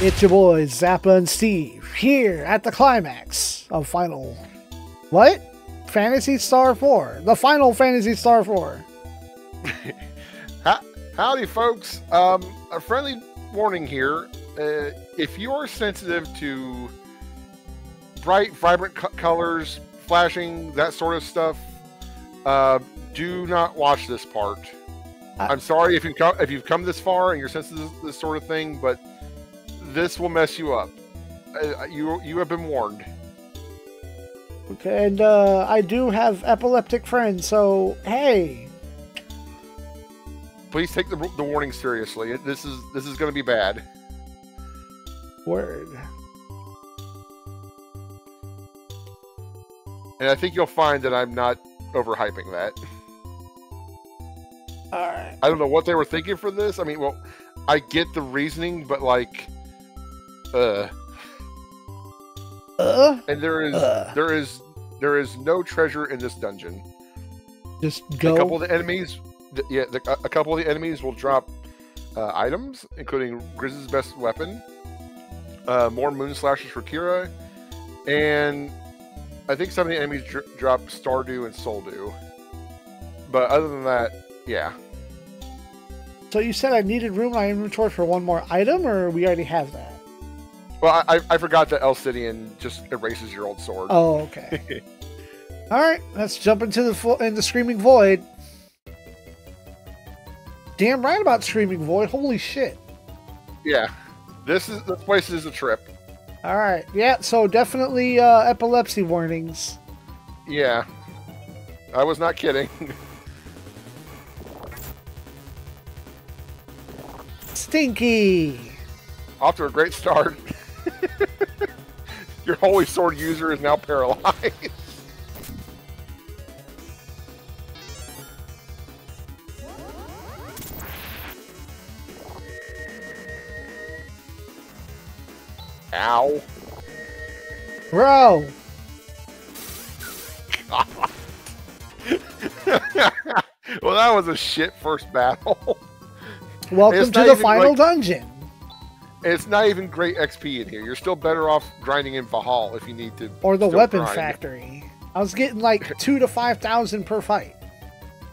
It's your boys, Zappa and Steve, here at the climax of Final... What? Phantasy Star IV. The final Phantasy Star IV. Howdy, folks. A friendly warning here. If you are sensitive to bright, vibrant colors, flashing, that sort of stuff, do not watch this part. I'm sorry if you've come this far and you're sensitive to this sort of thing, but this will mess you up. You have been warned. Okay, and I do have epileptic friends, so hey. Please take the warning seriously. This is going to be bad. Word. And I think you'll find that I'm not overhyping that. Alright. I don't know what they were thinking for this. I mean, well, I get the reasoning, but like, and there is no treasure in this dungeon. Just go. A couple of the enemies, a couple of the enemies will drop items, including Grizz's best weapon, more moon slashes for Kira, and I think some of the enemies drop Stardew and Souldew. But other than that, yeah. So you said I needed room in my inventory for one more item, or we already have that? Well, I forgot that Elcidian just erases your old sword. Oh, okay. All right, let's jump into the Screaming Void. Damn right about Screaming Void. Holy shit. Yeah, this place is a trip. All right, yeah. So definitely epilepsy warnings. Yeah, I was not kidding. Stinky. Off to a great start. Your holy sword user is now paralyzed. Ow. Bro. Well, that was a shit first battle. Welcome to the final dungeon. It's not even great XP in here. You're still better off grinding in Valhalla if you need to. Or the weapon factory. I was getting like 2,000 to 5,000 per fight.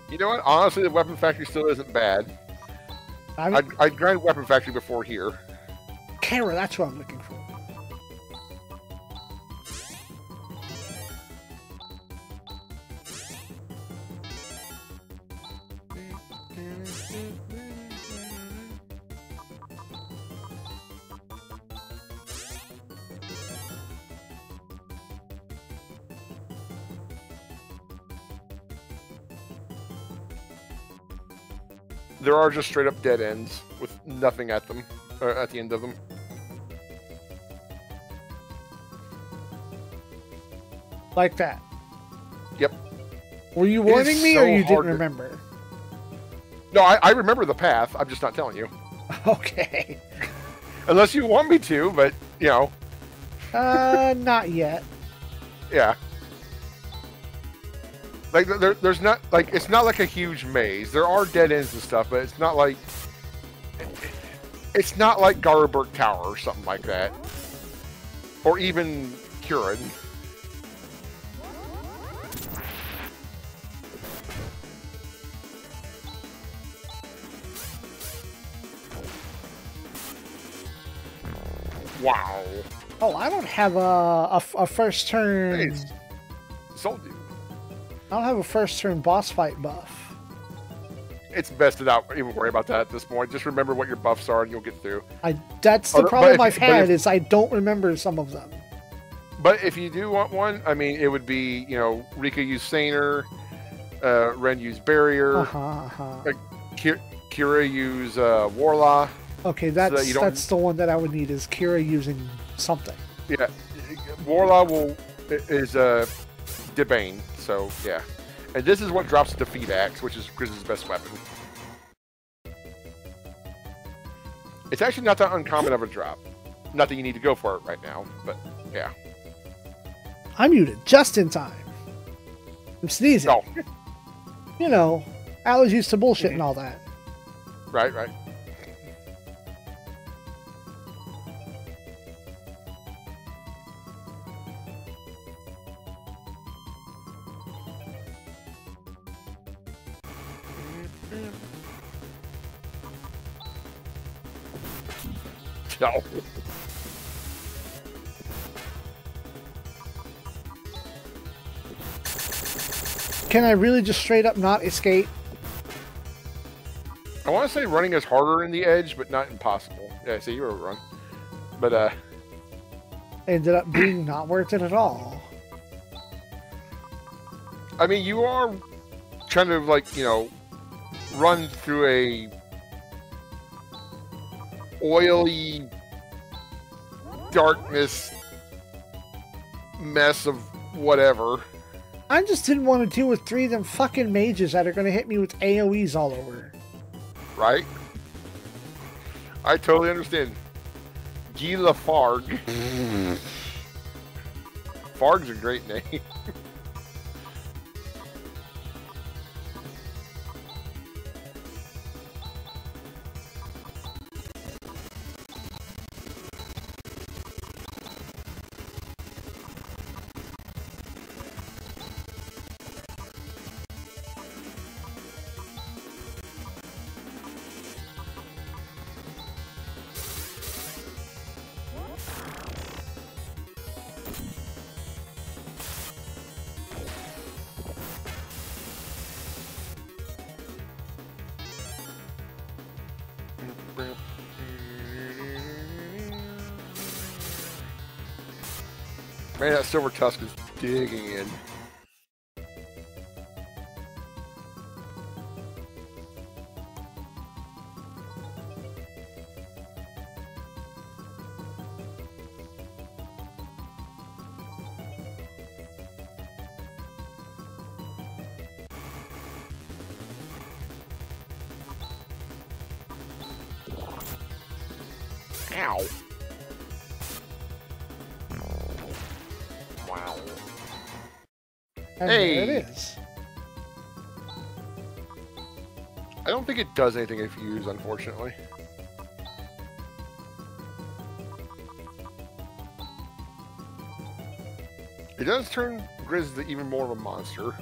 You know what? Honestly, the weapon factory still isn't bad. I'd grind weapon factory before here. Kara, that's what I'm looking for. There are just straight up dead ends with nothing at them, or at the end of them. Like that. Yep. Were you warning me, or you didn't remember? No, I remember the path. I'm just not telling you. Okay. Unless you want me to, but you know. Not yet. Yeah. Like there's not like it's not like a huge maze. There are dead ends and stuff, but it's not like Garberg Tower or something like that, or even Kurin. Wow. Oh, I don't have a first turn. Hey, sold you. I don't have a first turn boss fight buff. It's best to not even worry about that at this point. Just remember what your buffs are and you'll get through. That's the problem I've had is I don't remember some of them. But if you do want one, I mean, it would be, you know, Rika use Saner, Ren use Barrier, Kira use Warlaw. Okay, that's the one that I would need is Kira using something. Yeah, Warlaw is Debane. So, yeah. And this is what drops the Defeat Axe, which is Grizz's best weapon. It's actually not that uncommon of a drop. Not that you need to go for it right now, but yeah. I'm muted just in time. I'm sneezing. Oh. You know, allergies to bullshit and all that. Right, right. No. Can I really just straight up not escape? I want to say running is harder in the edge, but not impossible. Yeah, see, you were run. But, Ended up being not worth it at all. I mean, you are trying to, like, you know, run through a oily darkness mess of whatever. I just didn't want to deal with 3 of them fucking mages that are going to hit me with AoEs all over. Right? I totally understand. Gila Farg. Farg's a great name. Man, that silver tusk is digging in. Ow. Wow. And hey! there it is. I don't think it does anything if you use, unfortunately. It does turn Grizz to even more of a monster.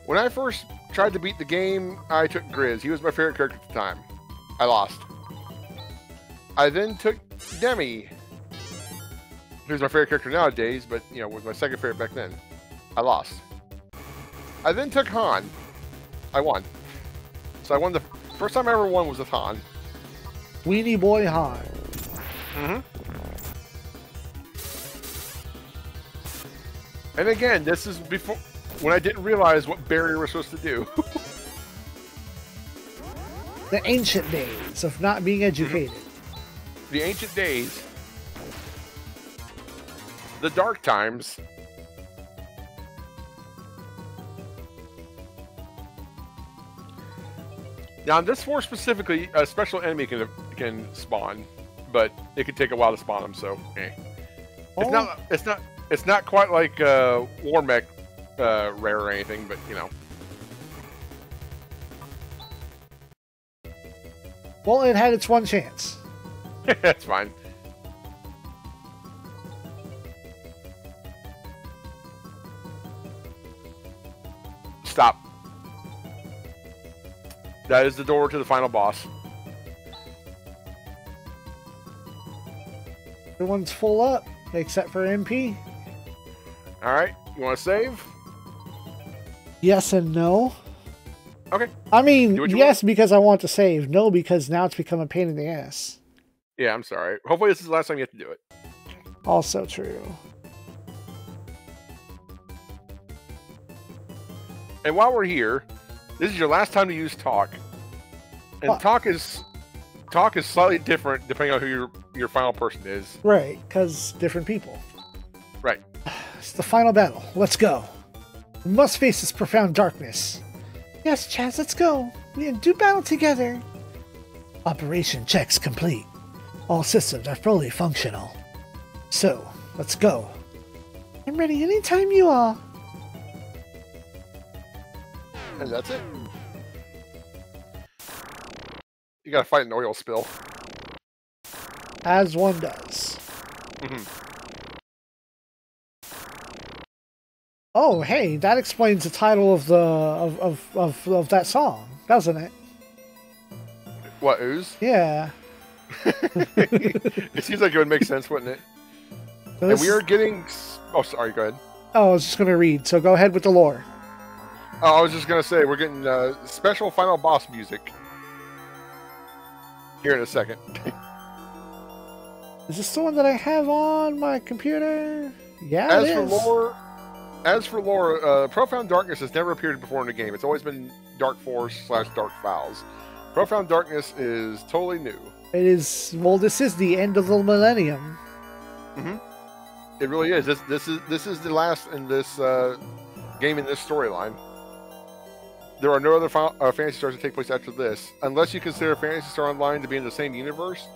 When I first tried to beat the game, I took Grizz. He was my favorite character at the time. I lost. I then took Demi, who's my favorite character nowadays, but, you know, was my second favorite back then. I lost. I then took Han. I won. So I won the first time I ever won was with Han. Weenie Boy Han. Mm-hmm. And again, this is before when I didn't realize what barrier we're supposed to do. The ancient days of not being educated. The ancient days. The dark times. Now, on this floor specifically, a special enemy can spawn, but it can take a while to spawn them. So, eh. Oh. It's not quite like War Mech rare or anything, but you know. Well, it had its one chance. That's fine. Stop. That is the door to the final boss. Everyone's full up, except for MP. Alright, you want to save? Yes and no. Okay. I mean, yes, want. because I want to save. No, because now it's become a pain in the ass. Yeah, I'm sorry. Hopefully this is the last time you have to do it. Also true. And while we're here, this is your last time to use talk. And What? talk is slightly different depending on who your final person is. Right, because different people. Right. It's the final battle. Let's go. We must face this profound darkness. Yes, Chaz, let's go. We can do battle together. Operation checks complete. All systems are fully functional. So, let's go. I'm ready anytime you are. And that's it. You gotta fight an oil spill. As one does. Oh, hey, that explains the title of the of that song, doesn't it? What, ooze? Yeah. It seems like it would make sense, wouldn't it? So And we are getting... Oh, sorry, go ahead. Oh, I was just going to read, so go ahead with the lore. Oh, I was just going to say, we're getting special final boss music. Here in a second. Is this the one that I have on my computer? Yeah, As for lore, Profound Darkness has never appeared before in the game. It's always been Dark Force/Dark Files. Profound Darkness is totally new. It is. Well, this is the end of the millennium. Mm-hmm. It really is. This is the last in this game in this storyline. There are no other Phantasy Stars that take place after this, unless you consider Phantasy Star Online to be in the same universe.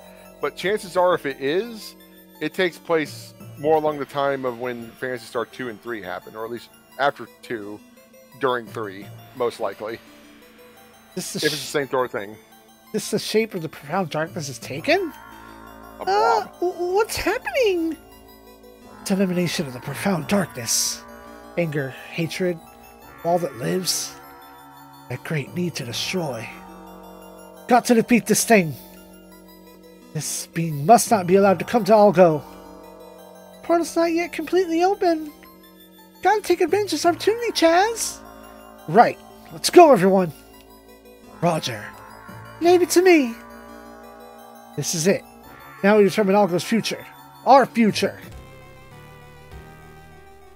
But chances are, if it is, it takes place more along the time of when Phantasy Star 2 and 3 happened, or at least after 2, during 3, most likely. If it's the same sort of thing. This the shape of the Profound Darkness is taken? What's happening? It's elimination of the Profound Darkness. Anger, hatred, all that lives. That great need to destroy. Got to defeat this thing. This being must not be allowed to come to Algo. Portal's not yet completely open. Gotta take advantage of this opportunity, Chaz. Right. Let's go, everyone. Roger. Leave it to me. This is it. Now we determine Algo's future. Our future.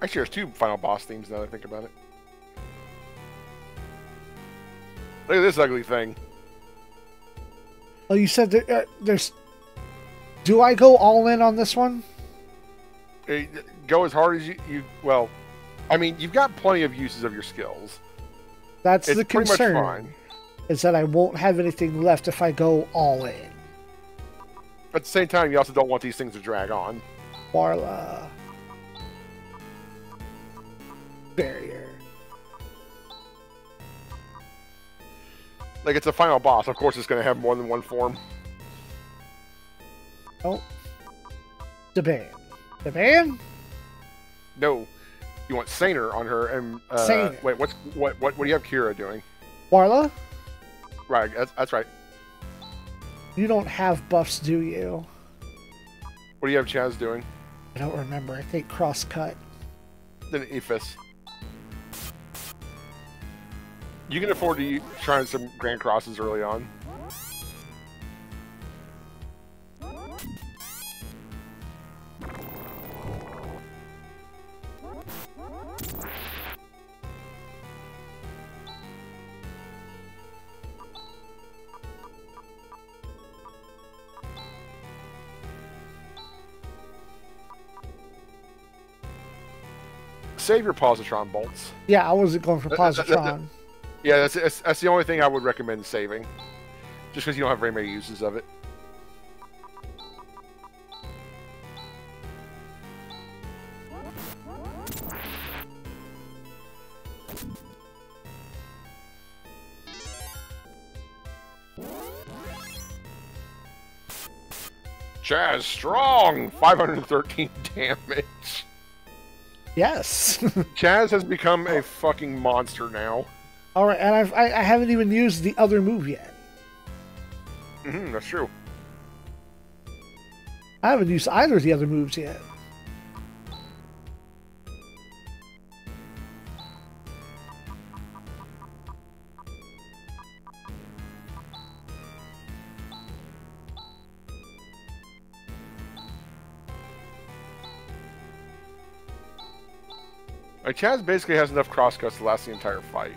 Actually, there's 2 final boss themes now that I think about it. Look at this ugly thing. Oh, you said there's... Do I go all in on this one? Go as hard as you... Well, I mean, you've got plenty of uses of your skills. That's the concern. It's pretty much fine. Is that I won't have anything left if I go all in. At the same time, you also don't want these things to drag on. Warla. Barrier. Like, it's a final boss. Of course, it's going to have more than one form. Oh. Deban. Deban? No. You want Saner on her. And Saner. Wait, what do you have Kira doing? Warla? Right, that's right. You don't have buffs, do you? What do you have Chaz doing? I don't remember. I think cross-cut. Then Ephus. You can afford to try some Grand Crosses early on. Save your positron bolts. Yeah, I wasn't going for positron. Yeah, that's the only thing I would recommend saving. Just because you don't have very many uses of it. Chaz strong! 513 damage. Yes. Chaz has become a fucking monster now. Alright, and I haven't even used the other move yet. That's true. I haven't used either of the other moves yet. Like, Chaz basically has enough crosscuts to last the entire fight.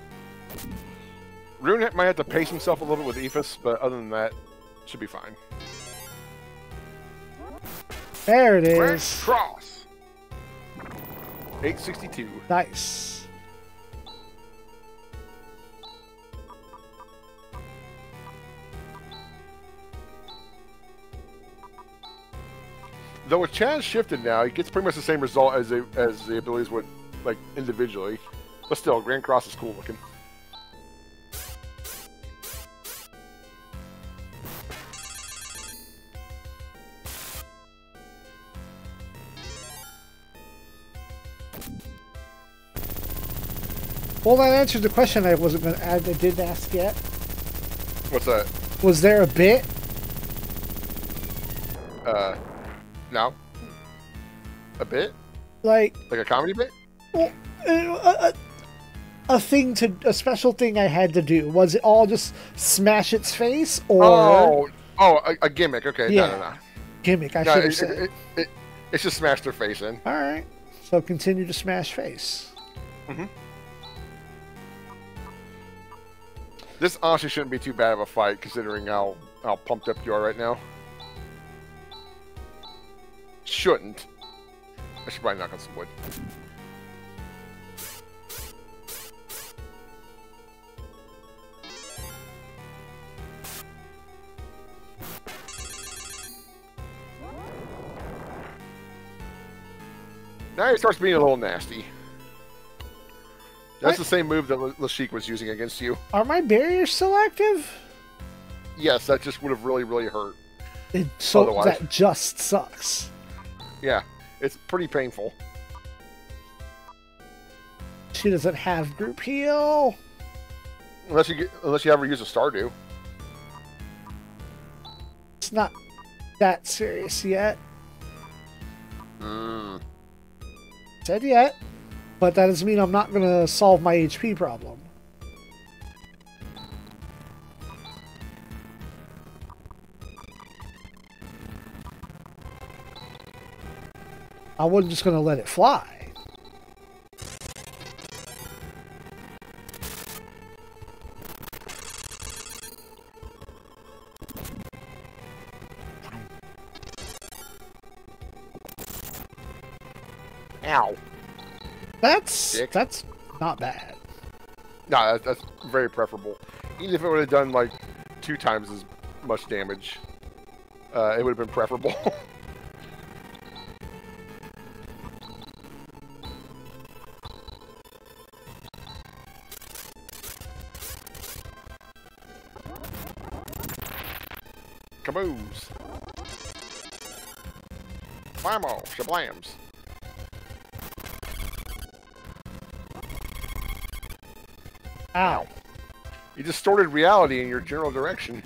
Rune might have to pace himself a little bit with Ephus, but other than that, should be fine. There it is. Grand Cross. 862. Nice. Though with Chaz shifted now, he gets pretty much the same result as the abilities would, like, individually. But still, Grand Cross is cool looking. Well, that answered the question I wasn't going to add. I didn't ask yet. What's that? Was there a bit? No. A bit? Like a comedy bit? Well, a special thing I had to do. Was it all just smash its face, or a gimmick? Okay, yeah, no. Gimmick. I should have said. It's just smash their face in. All right, so continue to smash face. Mm-hmm. This honestly shouldn't be too bad of a fight, considering how pumped up you are right now. Shouldn't. I should probably knock on some wood. Now he starts being a little nasty. That's the same move that Lashik was using against you. Are my barriers still active? Yes, that just would have really, really hurt. So otherwise. That just sucks. Yeah, it's pretty painful. She doesn't have group heal. Unless you ever use a Stardew. It's not that serious yet. Said yet, but that doesn't mean I'm not going to solve my HP problem. I wasn't just going to let it fly. Ow. That's not bad. No, that's very preferable. Even if it would have done like 2 times as much damage, it would have been preferable. Caboose. Blammo, shablams. Ow. You distorted reality in your general direction.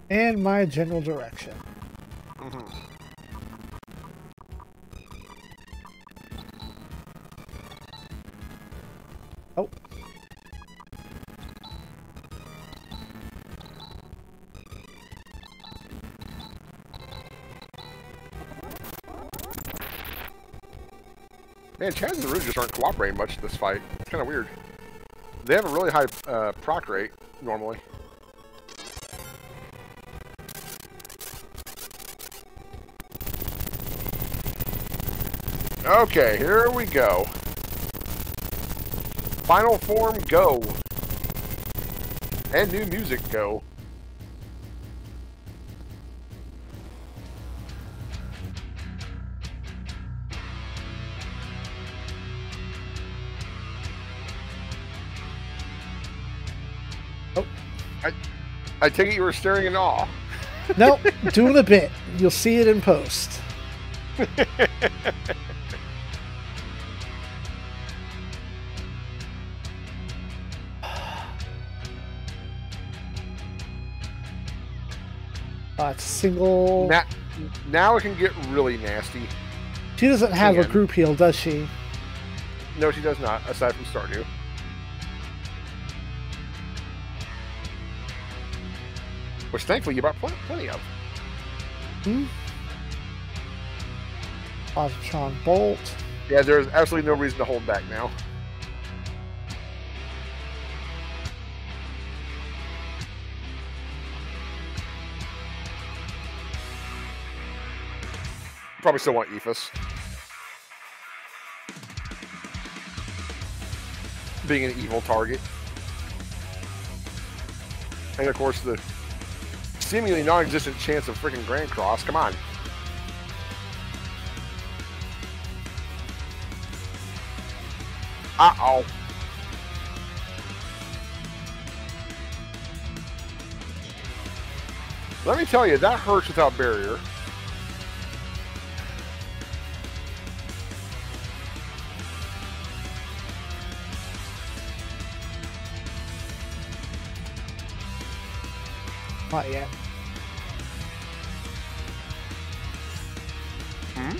And my general direction. Oh. Man, Chaz and the Rouge just aren't cooperating much in this fight. It's kind of weird. They have a really high proc rate, normally. Okay, here we go. Final form, go. And new music, go. I take it you were staring in awe. Nope, doing a bit. You'll see it in post. It's a single. Now it can get really nasty. She doesn't have a group heal, does she? No, she does not, aside from Stardew. Which thankfully you bought plenty of. Positron Bolt. Yeah, there's absolutely no reason to hold back now. Probably still want Ephus. Being an evil target. And of course the seemingly non-existent chance of freaking Grand Cross. Come on. Uh-oh. Let me tell you, that hurts without barrier. Not yet. Hmm?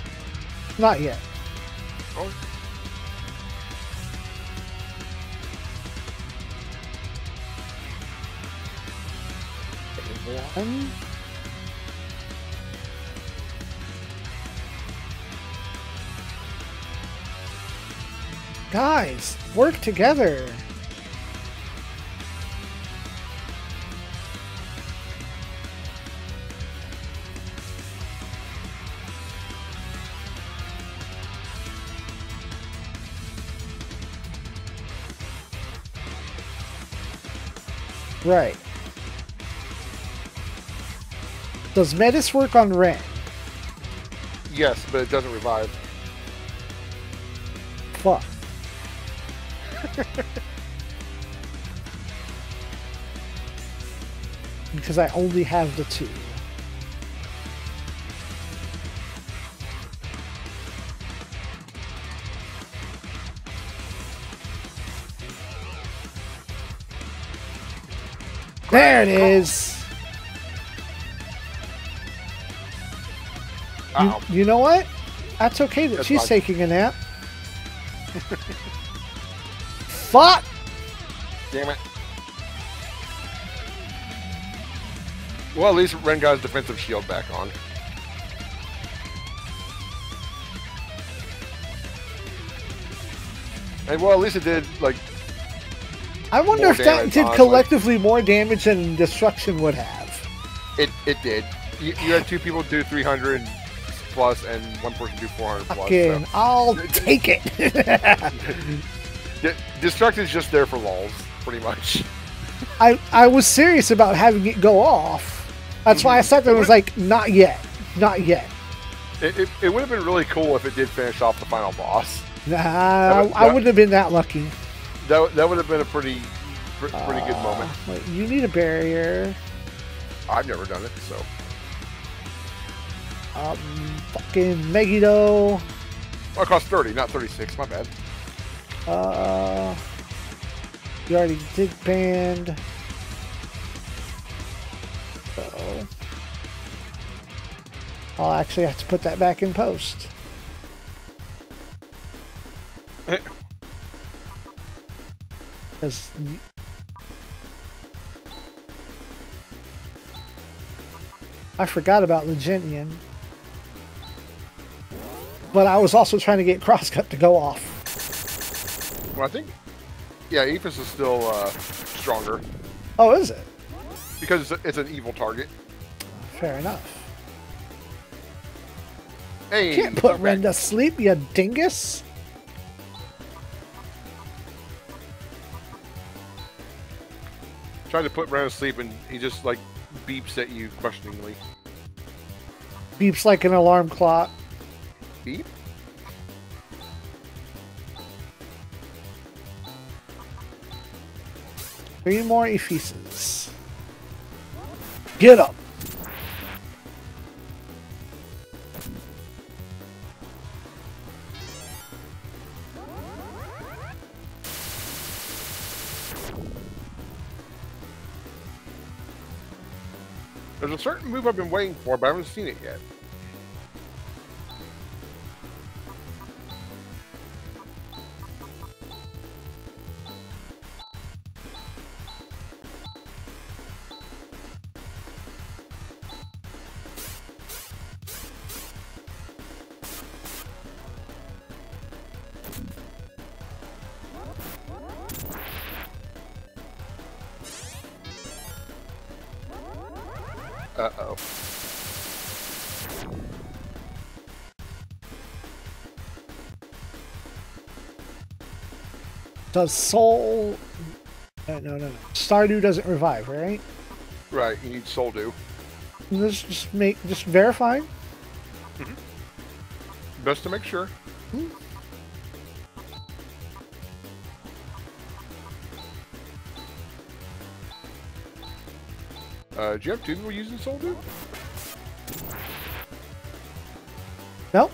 Not yet. Oh. One. Guys, work together. Right. Does Metis work on Ren? Yes, but it doesn't revive. Fuck. Because I only have the 2. There it is. You know what? That's okay that she's taking a nap. Fuck! Damn it. Well, at least Ren got his defensive shield back on. And well, at least it did, like... I wonder if that did collectively more damage than Destruction would have. It did. You had 2 people do 300 plus and 1 person do 400 plus. Okay, so. I'll take it. Destruct is just there for lulz, pretty much. I was serious about having it go off. That's why I sat there and was like, not yet. Not yet. It would have been really cool if it did finish off the final boss. Nah, I wouldn't have been that lucky. That would have been a pretty good moment. Wait, you need a barrier. I've never done it, so. Fucking Megiddo. Oh, it cost 30, not 36. My bad. You already did band. So I'll actually have to put that back in post. Because I forgot about Legenian. But I was also trying to get Crosscut to go off. Well, I think, yeah, Aphis is still stronger. Oh, is it? Because it's an evil target. Fair enough. Hey, you can't put Ren to sleep, you dingus. Trying to put Ren to sleep and he just like beeps at you questioningly. Beeps like an alarm clock. Beep? Three more Ephesus. Get up. There's a certain move I've been waiting for, but I haven't seen it yet. Uh-oh. Does Soul... No. Stardew doesn't revive, right? Right, you need Soul Dew. Just verify. Mm-hmm. Best to make sure. Hmm. Do you have 2 people using Soul Dew? Nope.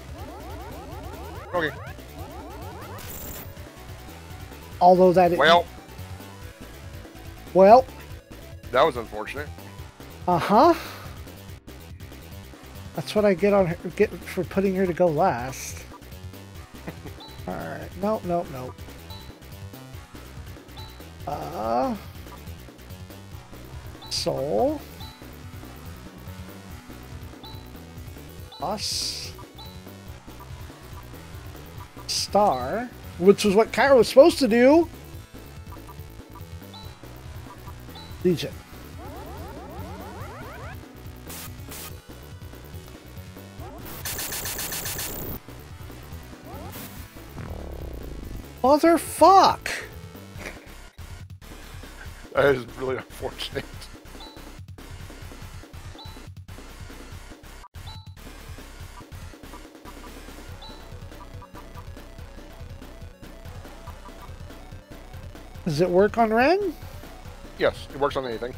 Okay. Although that... Well... Well... That was unfortunate. Uh-huh. That's what I get on her, get for putting her to go last. Alright. Nope, nope, nope. Soul. Us. Star. Which was what Kyra was supposed to do. Legion. Motherfuck! That is really unfortunate. Does it work on Ren? Yes, it works on anything.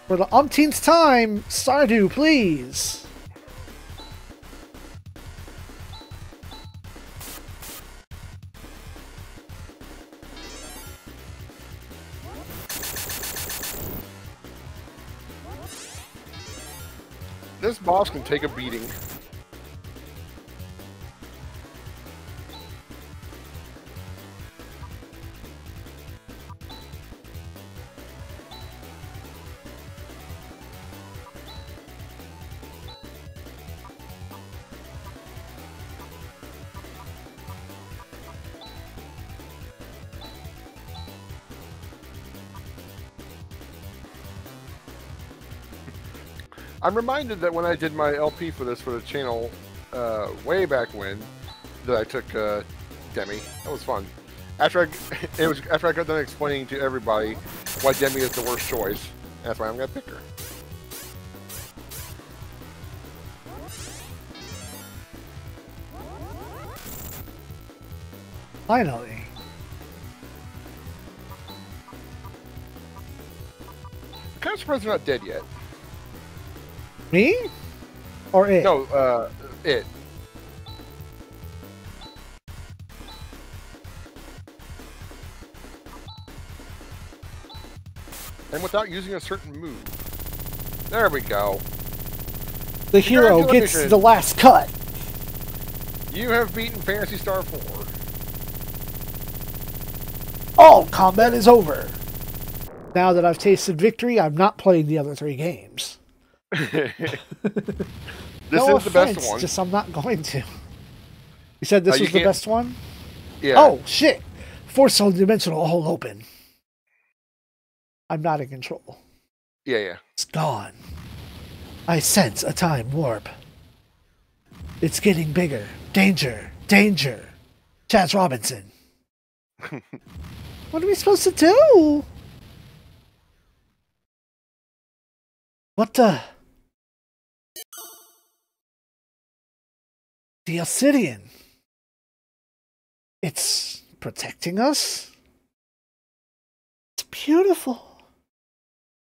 For the umpteenth time, Stardew, please! This boss can take a beating. I'm reminded that when I did my LP for this for the channel way back when, that I took Demi. That was fun. After I got done explaining to everybody why Demi is the worst choice, that's why I'm gonna pick her. Finally. I'm kind of surprised they're not dead yet. Me? Or it? No, it. And without using a certain move. There we go. The hero gets the last cut. You have beaten Phantasy Star IV. All combat is over. Now that I've tasted victory, I'm not playing the other 3 games. This no is offense, the best one. Just I'm not going to. You said this was the best one? Yeah. Oh, shit. Force dimensional hole open. I'm not in control. Yeah. It's gone. I sense a time warp. It's getting bigger. Danger. Danger. Chaz Robinson. What are we supposed to do? What the? The Obsidian. It's protecting us. It's beautiful.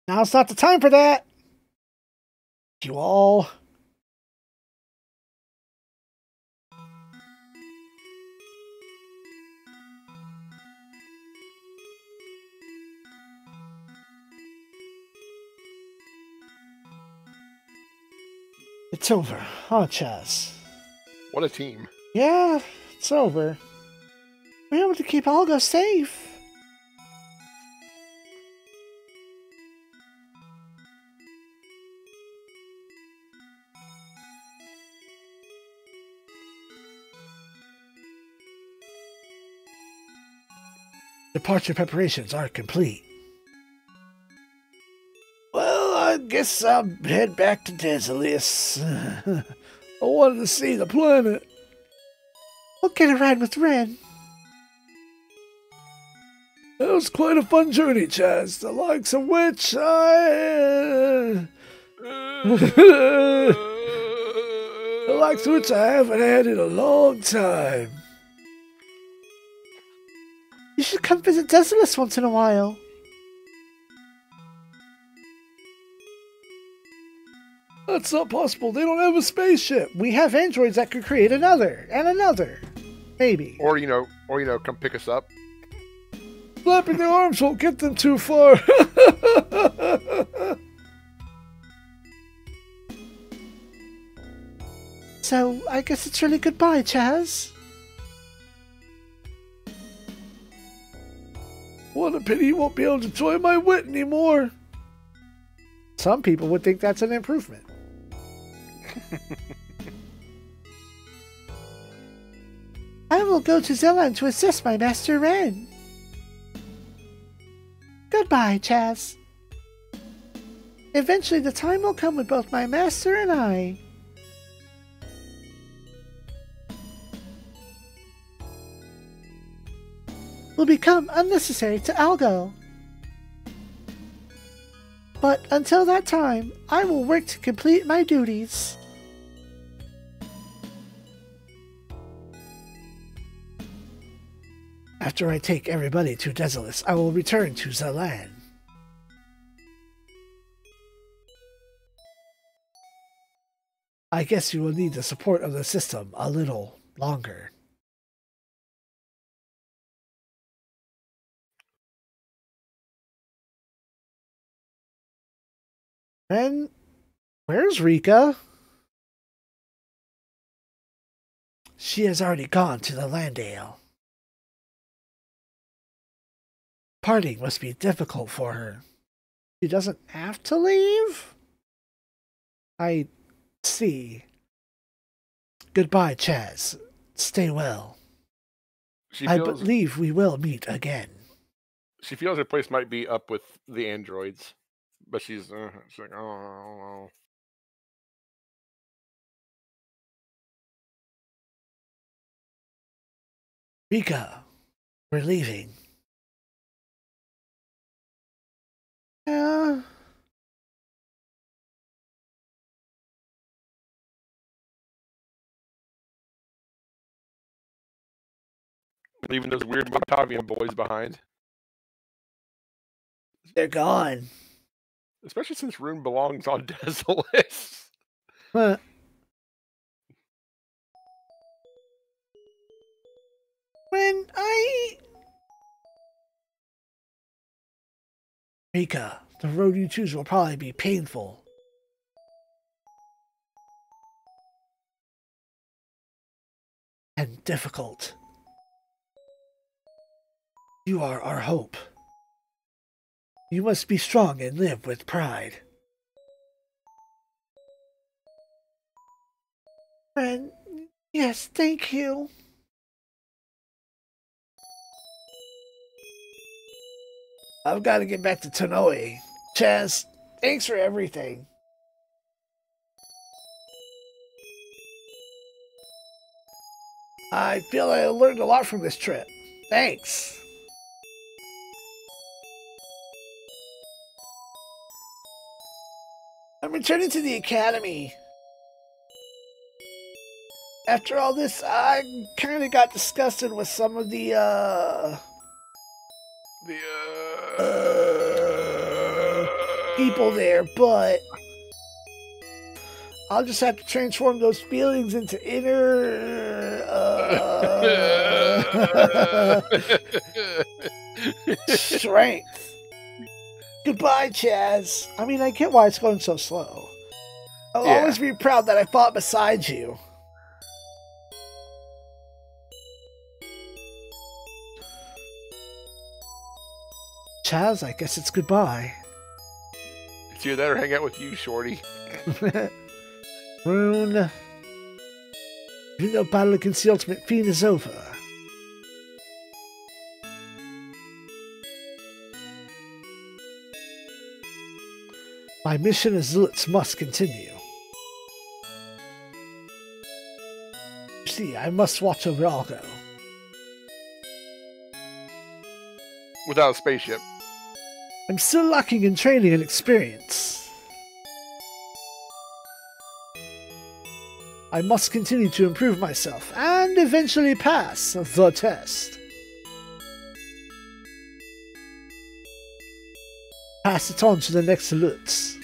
Now's not the time for that. You all. It's over, huh, Chaz? What a team. Yeah, it's over. We're able to keep Olga safe. Departure preparations are complete. Well, I guess I'll head back to Desalius. I wanted to see the planet. I'll get a ride with Ren. It was quite a fun journey, Chaz, the likes of which I haven't had in a long time. You should come visit Desalius once in a while. That's not possible. They don't have a spaceship. We have androids that could create another and another. Maybe. Or you know, come pick us up. Flapping their arms won't get them too far. So, I guess it's really goodbye, Chaz. What a pity you won't be able to enjoy my wit anymore. Some people would think that's an improvement. I will go to Zealand to assist my master Ren. Goodbye, Chaz. Eventually the time will come when both my master and I will become unnecessary to Algo. But until that time, I will work to complete my duties. After I take everybody to Desolus, I will return to Zealand. I guess you will need the support of the system a little longer. And where's Rika? She has already gone to the Landale. Parting must be difficult for her. She doesn't have to leave? I see. Goodbye, Chaz. Stay well. I believe we will meet again. She feels her place might be up with the androids. But she's like, oh. Rika, we're leaving. Yeah. Leaving those weird Montavian boys behind. They're gone. Especially since Rune belongs on Desolus. Huh. Rika, the road you choose will probably be painful. And difficult. You are our hope. You must be strong and live with pride. Friend, yes, thank you. I've got to get back to Tonoe. Chaz, thanks for everything. I feel I learned a lot from this trip. Thanks. I'm returning to the academy. After all this, I kind of got disgusted with some of the people there, but I'll just have to transform those feelings into inner strength. Goodbye, Chaz. I mean, I get why it's going so slow. I'll always be proud that I fought beside you. Chaz, I guess it's goodbye. It's either that or hang out with you, Shorty. Rune, you know Battle Against the Ultimate Fiend is over. My mission as Zulitz must continue. See, I must watch over Algo. Without a spaceship. I'm still lacking in training and experience. I must continue to improve myself and eventually pass the test. Pass it on to the next Lutz.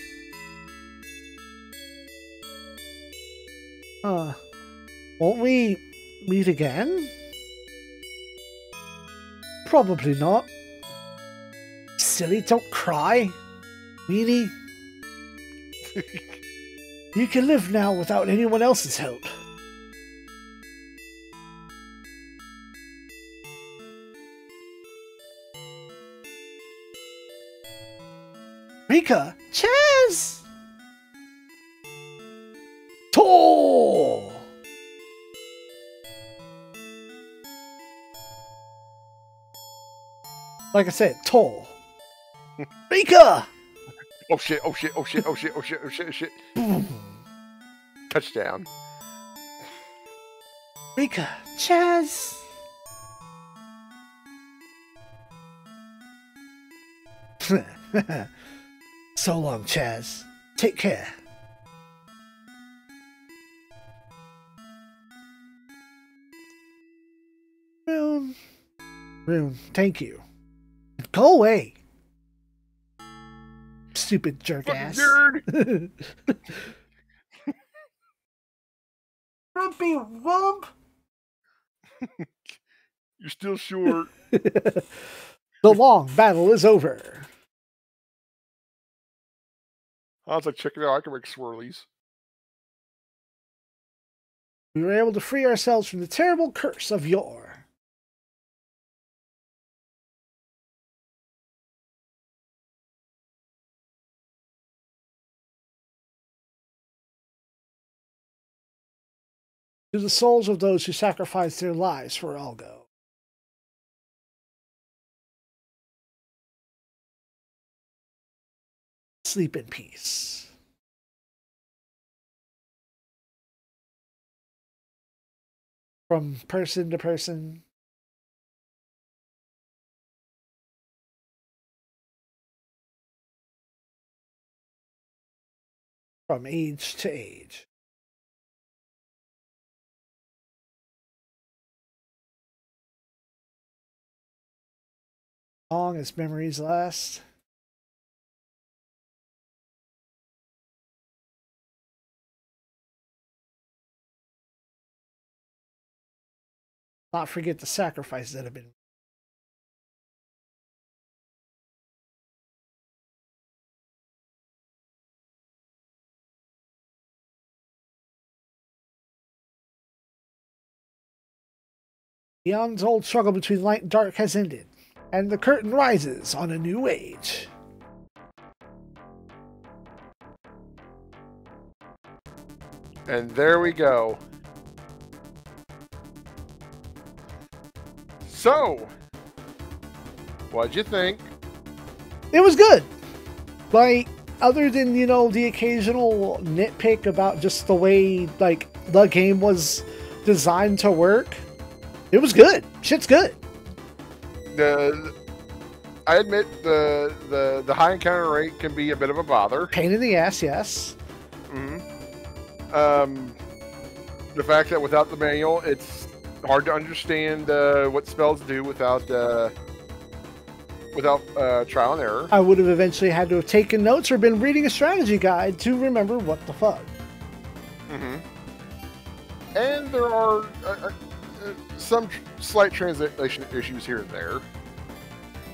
Won't we meet again? Probably not. silly. Don't cry. Weenie. You can live now without anyone else's help. Rika! Chaz! Toll! Like I said, Toll. Rika! Oh shit, oh shit, oh shit, oh shit, oh shit, oh shit, oh shit. Touchdown. Rika! Chaz! So long, Chaz. Take care. Rune, thank you. Go away. Stupid jerk ass. Nerd. Rumpy rump. You're still short. The long battle is over. I was like, check it out. I can make swirlies. We were able to free ourselves from the terrible curse of yore. To the souls of those who sacrificed their lives for Algo. Sleep in peace. From person to person. From age to age. Long as memories last. Not forget the sacrifices that have been. The untold struggle between light and dark has ended, and the curtain rises on a new age. And there we go. So, what'd you think? It was good. Like, other than, you know, the occasional nitpick about just the way, like, the game was designed to work, it was good. Shit's good. I admit the high encounter rate can be a bit of a bother. Pain in the ass, yes. Mm-hmm. The fact that without the manual, it's hard to understand what spells do without trial and error. I would have eventually had to have taken notes or been reading a strategy guide to remember what the fuck. Mm-hmm. And there are some slight translation issues here and there.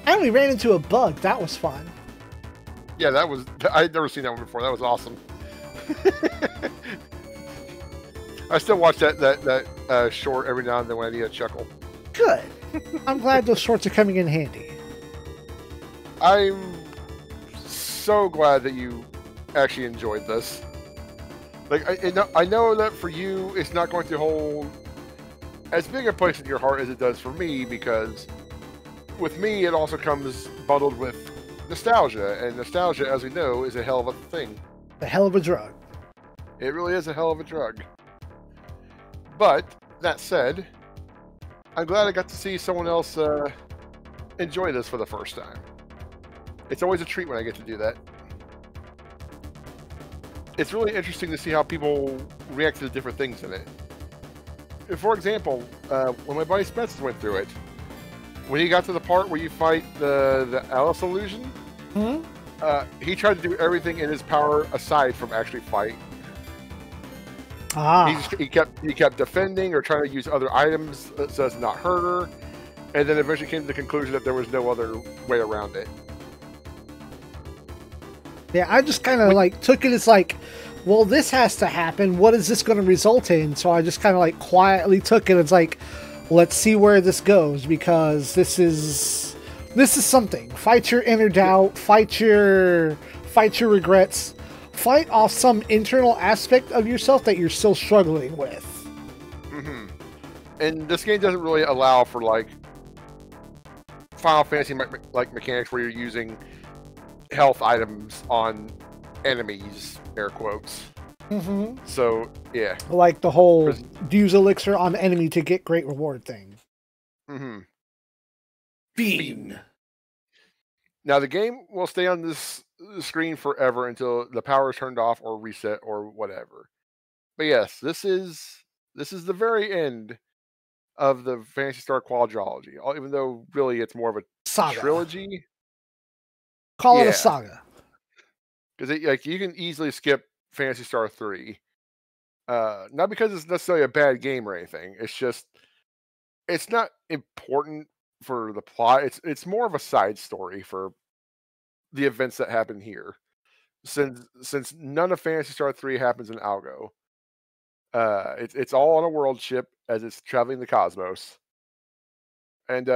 And we ran into a bug. That was fun. Yeah, that was... I'd never seen that one before. That was awesome. I still watch that short every now and then when I need a chuckle. Good. I'm glad those shorts are coming in handy. I'm so glad that you actually enjoyed this. Like, I know that for you, it's not going to hold as big a place in your heart as it does for me, because with me, it also comes bundled with nostalgia, and nostalgia, as we know, is a hell of a thing. A hell of a drug. It really is a hell of a drug. But, that said, I'm glad I got to see someone else enjoy this for the first time. It's always a treat when I get to do that. It's really interesting to see how people react to the different things in it. For example, when my buddy Spencer went through it, when he got to the part where you fight the Alice illusion, he tried to do everything in his power aside from actually fight. He kept defending or trying to use other items so as to not hurt her, and then eventually came to the conclusion that there was no other way around it. Yeah, I just kind of like took it as like, well, this has to happen. What is this going to result in? So I just kind of like quietly took it as like, let's see where this goes, because this is something. Fight your inner doubt. Fight your regrets. Fight off some internal aspect of yourself that you're still struggling with. Mm-hmm. And this game doesn't really allow for like Final Fantasy like mechanics where you're using health items on enemies, air quotes. Mm-hmm. So yeah, like the whole use elixir on the enemy to get great reward thing. Mm-hmm. Bean. Now the game will stay on this screen forever until the power is turned off or reset or whatever. But yes, this is the very end of the Phantasy Star quadrilogy. Even though really it's more of a Saga. trilogy. Call it a saga. Because like you can easily skip Phantasy Star 3. Not because it's necessarily a bad game or anything. It's just it's not important for the plot. It's more of a side story for the events that happen here. Since none of Phantasy Star 3 happens in Algo. It's all on a world ship as it's traveling the cosmos. And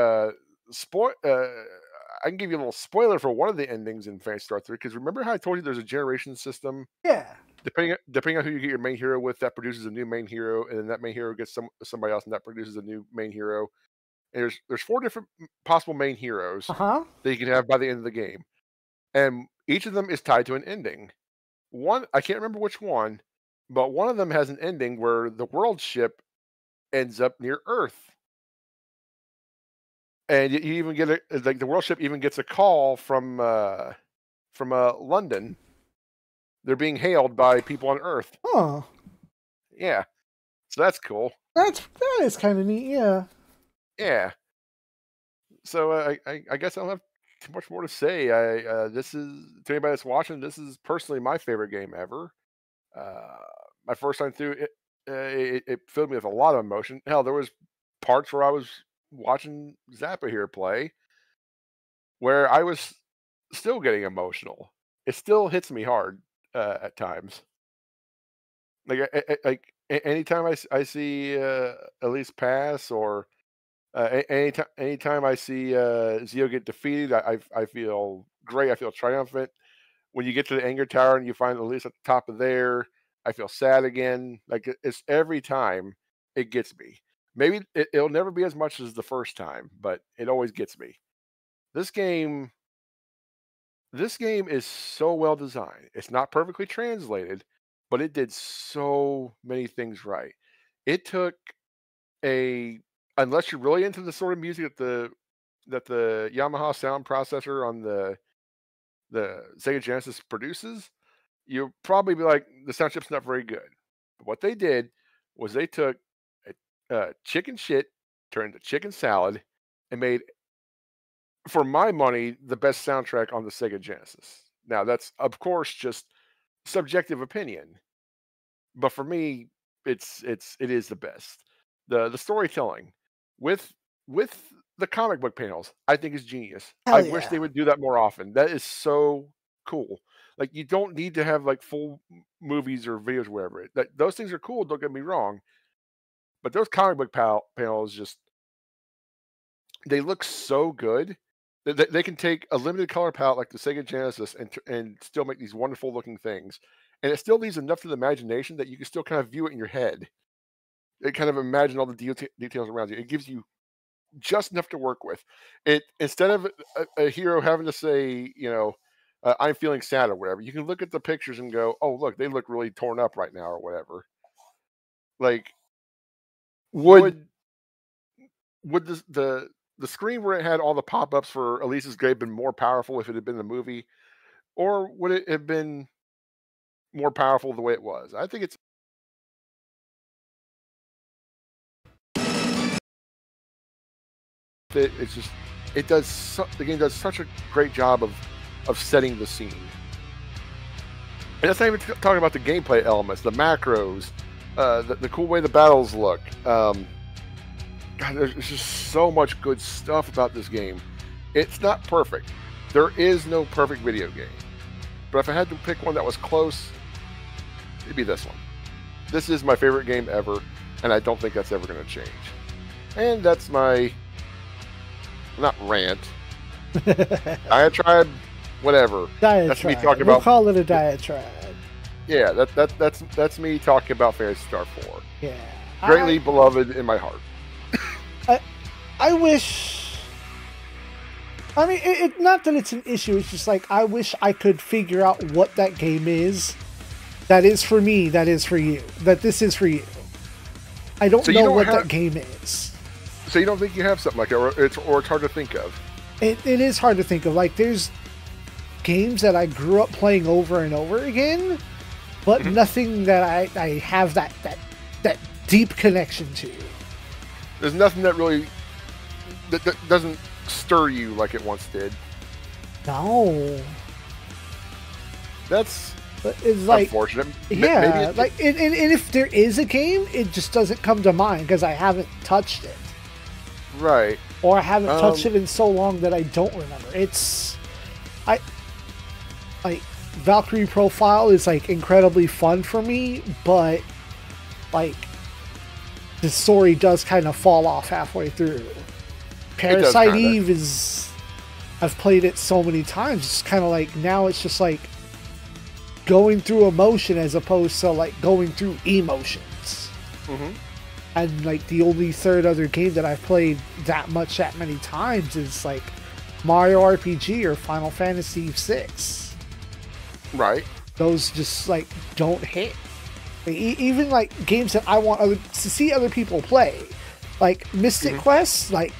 I can give you a little spoiler for one of the endings in Phantasy Star 3, because remember how I told you there's a generation system? Yeah. Depending on who you get your main hero with, that produces a new main hero, and then that main hero gets somebody else, and that produces a new main hero. And there's 4 different possible main heroes that you can have by the end of the game, and each of them is tied to an ending. One, I can't remember which one, but one of them has an ending where the world ship ends up near Earth. And you even get like the world ship even gets a call from London. They're being hailed by people on Earth. Oh, yeah. So that's cool. That is kind of neat. Yeah. Yeah. So I guess I don't have too much more to say. This is, to anybody that's watching, this is personally my favorite game ever. My first time through it filled me with a lot of emotion. Hell, there was parts where I was watching Zappa here play where I was still getting emotional. It still hits me hard at times. Like anytime I see Elise pass, or anytime I see Zio get defeated, I feel great. I feel triumphant. When you get to the Anger Tower and you find Elise at the top of there, I feel sad again. Like it's every time it gets me. Maybe it'll never be as much as the first time, but it always gets me. This game is so well designed. It's not perfectly translated, but it did so many things right. It took unless you're really into the sort of music that the Yamaha sound processor on the Sega Genesis produces, you'll probably be like, the sound chip's not very good. But what they did was they took chicken shit, turned to chicken salad, and made, for my money, the best soundtrack on the Sega Genesis. Now, that's, of course, just subjective opinion. But for me, it is the best. The storytelling with the comic book panels, I think, is genius. Hell I yeah. wish they would do that more often. That is so cool. Like, you don't need to have like full movies or videos, or whatever. Those things are cool, don't get me wrong. But those comic book panels just, they look so good. They can take a limited color palette like the Sega Genesis and still make these wonderful looking things. And it still leaves enough to the imagination that you can still kind of view it in your head. It kind of imagine all the details around you. It gives you just enough to work with. It, instead of a hero having to say, I'm feeling sad or whatever, you can look at the pictures and go, oh, look, they look really torn up right now or whatever. Like, would the screen where it had all the pop-ups for Elise's grave been more powerful if it had been the movie? Or would it have been more powerful the way it was? I think the game does such a great job of setting the scene. And that's not even talking about the gameplay elements, the macros, the cool way the battles look. God, there's just so much good stuff about this game. It's not perfect. There is no perfect video game. But if I had to pick one that was close, it'd be this one. This is my favorite game ever, and I don't think that's ever going to change. And that's my, not rant, diatribe, whatever. Diatribe. That's me talking about. We'll call it a diatribe. Yeah, that's me talking about Phantasy Star IV. Yeah. Greatly beloved in my heart. I wish. I mean, not that it's an issue. It's just like I wish I could figure out what that game is. That is for me. That is for you. That this is for you. I don't know what that game is. So you don't think you have something like that, or it's hard to think of? It is hard to think of. Like there's games that I grew up playing over and over again, but nothing that I have that deep connection to. There's nothing that really that doesn't stir you like it once did. No. That's it's like unfortunate. Yeah, maybe like and if there is a game, it just doesn't come to mind because I haven't touched it. Right. Or I haven't touched it in so long that I don't remember. Valkyrie Profile is like incredibly fun for me, but like the story does kind of fall off halfway through. Parasite Eve is, I've played it so many times. It's kind of like now it's just like going through emotion as opposed to like going through emotions. And like the only third other game that I've played that many times is like Mario RPG or Final Fantasy VI. Right. Those just like don't hit. Like, even like games that I want to see other people play, like Mystic Quest. Like,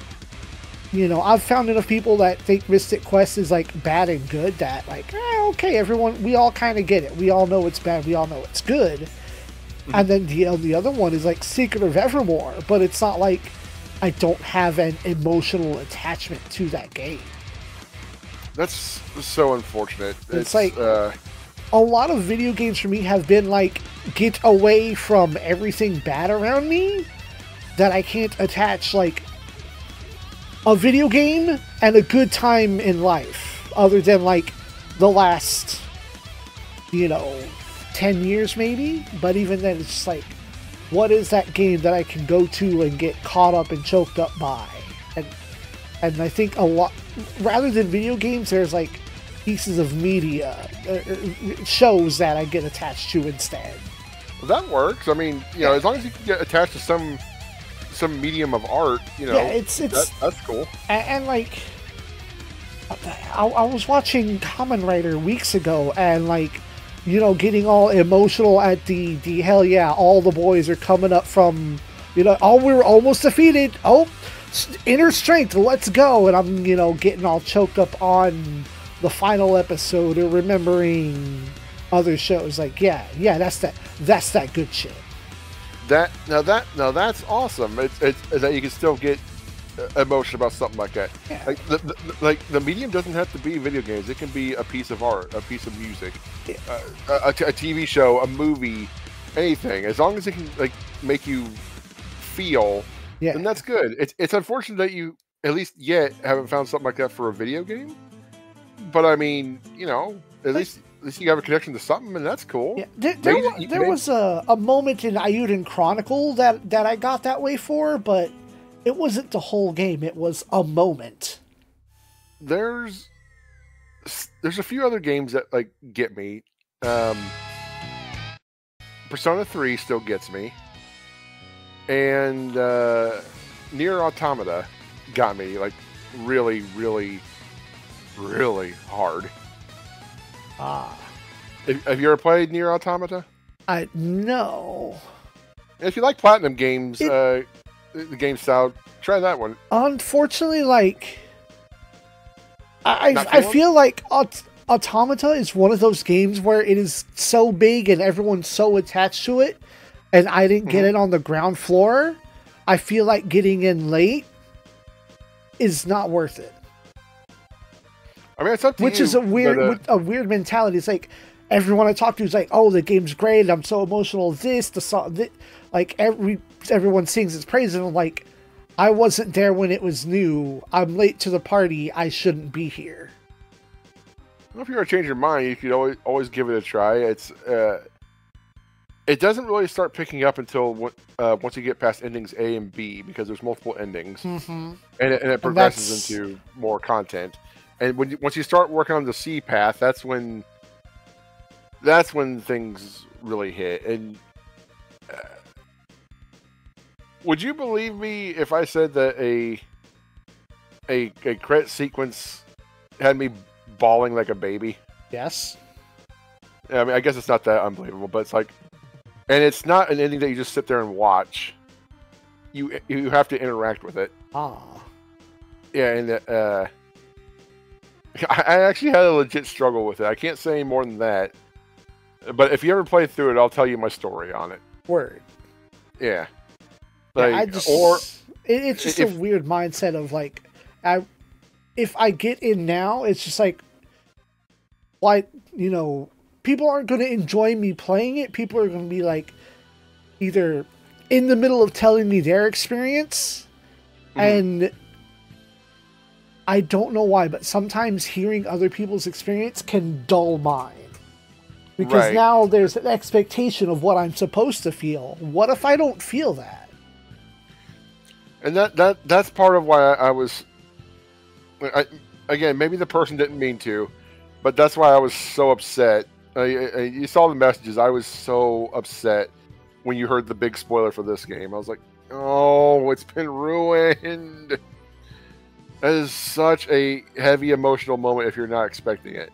you know, I've found enough people that think Mystic Quest is like bad and good that like, okay, everyone, we all kind of get it. We all know it's bad. We all know it's good. And then the other one is like Secret of Evermore, but it's not like I don't have an emotional attachment to that game. That's so unfortunate. It's like a lot of video games for me have been like get away from everything bad around me that I can't attach like a video game and a good time in life other than like the last, 10 years maybe. But even then it's just like, what is that game that I can go to and get caught up and choked up by? And I think a lot, rather than video games, there's like pieces of media, shows that I get attached to instead. Well, that works. I mean, as long as you can get attached to some medium of art, that's cool. And like, I was watching Kamen Rider weeks ago, and like, getting all emotional at the hell yeah, all the boys are coming up from, oh, we were almost defeated. Oh, inner strength, let's go. And I'm, getting all choked up on the final episode or remembering other shows. Like, yeah, that's that good shit. That's awesome. It's that you can still get emotion about something like that. Yeah. Like the medium doesn't have to be video games. It can be a piece of art, a piece of music, a TV show, a movie, anything. As long as it can like make you feel, then that's good. It's unfortunate that you at least yet haven't found something like that for a video game. But I mean, at least you have a connection to something, and that's cool. Yeah, there was a moment in Ayuden Chronicle that I got that way for, but it wasn't the whole game. It was a moment. There's a few other games that like get me. Persona 3 still gets me, and Nier Automata got me like really, really, really hard. Have you ever played Nier Automata? No. If you like Platinum games, the game style, try that one. Unfortunately, like I feel like Automata is one of those games where it is so big and everyone's so attached to it, and I didn't get it on the ground floor. I feel like getting in late is not worth it. I mean, it's up to you. Which is a weird mentality. It's like everyone I talk to is like, "Oh, the game's great. I'm so emotional. The song, like everyone sings its praises." And I'm like, I wasn't there when it was new. I'm late to the party. I shouldn't be here. Well, if you want to change your mind, you could always give it a try. It doesn't really start picking up until once you get past endings A and B, because there's multiple endings, Mm-hmm. and it progresses into more content. And once you start working on the C path, that's when things really hit. And would you believe me if I said that a credit sequence had me bawling like a baby? Yes. I mean, I guess it's not that unbelievable, but it's like, and it's not an ending that you just sit there and watch. You have to interact with it. Ah. Yeah, and I actually had a legit struggle with it. I can't say any more than that. But if you ever play through it, I'll tell you my story on it. Word. Yeah. Like, it's just a weird mindset of like, if I get in now, it's just like, why, people aren't going to enjoy me playing it. People are going to be like, either in the middle of telling me their experience, and I don't know why, but sometimes hearing other people's experience can dull mine. Because now there's an expectation of what I'm supposed to feel. What if I don't feel that? And that's part of why I was... again, maybe the person didn't mean to, but that's why I was so upset. You saw the messages. I was so upset when you heard the big spoiler for this game. I was like, oh, it's been ruined. That is such a heavy emotional moment if you're not expecting it.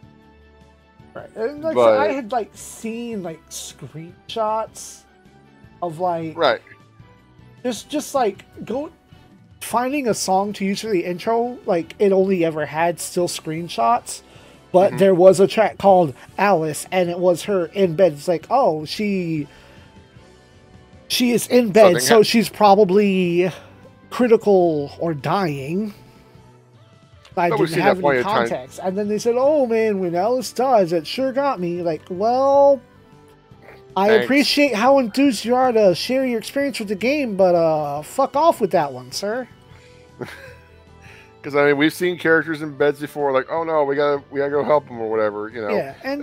Right. And like, so I had like seen like screenshots of like just like finding a song to use for the intro. Like, it only ever had still screenshots, but there was a track called Alice, and it was her in bed. It's like, oh, she is in bed, so she's probably critical or dying. I didn't have any context. And then they said, oh man, when Alice dies, it sure got me. Like, well, I appreciate how enthused you are to share your experience with the game, but fuck off with that one, sir. Because I mean, we've seen characters in beds before, like, oh no, we gotta go help them or whatever, Yeah, and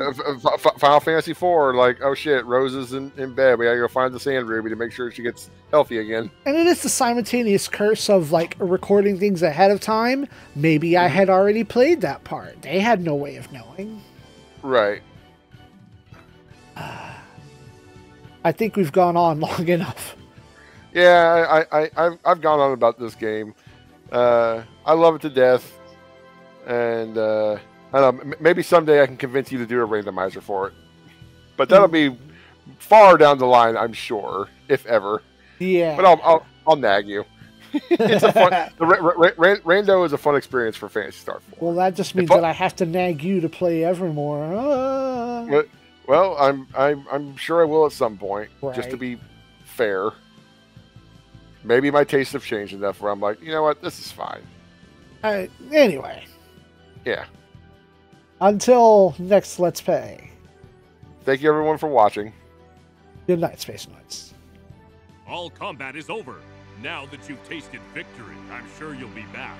Final Fantasy IV, like, oh shit, Rose is in bed. We gotta go find the Sand Ruby to make sure she gets healthy again. And it is the simultaneous curse of like recording things ahead of time. Maybe I had already played that part. They had no way of knowing. Right. I think we've gone on long enough. Yeah, I've gone on about this game. I love it to death, and I don't know, maybe someday I can convince you to do a randomizer for it, but that'll be far down the line, I'm sure, if ever. Yeah, but I'll nag you. It's a fun. Rando is a fun experience for Phantasy Star IV. Well, that just means that I have to nag you to play Evermore. Well, I'm sure I will at some point, just to be fair. Maybe my tastes have changed enough where I'm like, you know what, this is fine. Anyway. Yeah. Until next Let's Play. Thank you everyone for watching. Good night, Space Knights. All combat is over. Now that you've tasted victory, I'm sure you'll be back.